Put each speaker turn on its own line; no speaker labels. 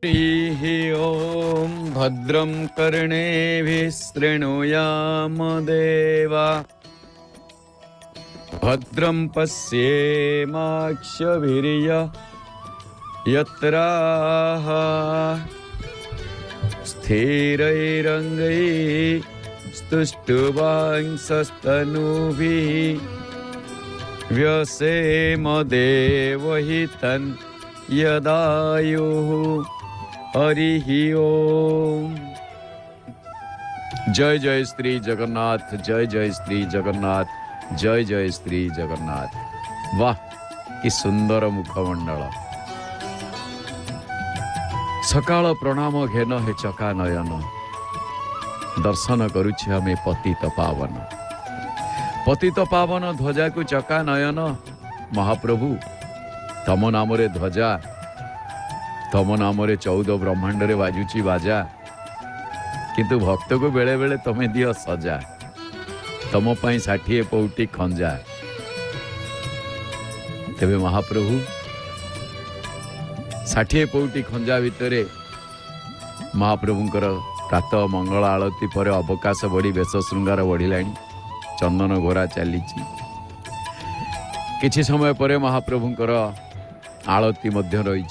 हरिः ॐ भद्रं कर्णेभिः शृणुयाम देवा भद्रं पश्येमाक्षभिर्य यत्राः स्थिरैरङ्गैः स्तुष्टुवांसस्तनूभिः व्यसेम देवहितं यदायुः हरिः ओम। जय जय श्री जगन्नाथ, जय जय श्री जगन्नाथ, जय जय श्री जगन्नाथ। वाह कि सुंदर मुखमंडल। सकाळ प्रणाम घेन हे चका नयन, दर्शन करुछि हमें पतित पावन। पतित पावन ध्वजा को चका नयन। महाप्रभु तम नाम रे ध्वजा, तम नाम रे 14 ब्रह्मांड रे बाजुची बाजा, किंतु भक्त को बेले बेले तमे दियो सजा। तम पाई 60 पौटी खंजा। तेबे महाप्रभु 60 पौटी खंजा भितरे महाप्रभुंकर प्रातः मंगल आळती पर अवकाश बढ़ी बेश श्रृंगार बढ़िलाणी। चंदन घोरा चली किछि समय पर महाप्रभुंकर आळती मध्य रही।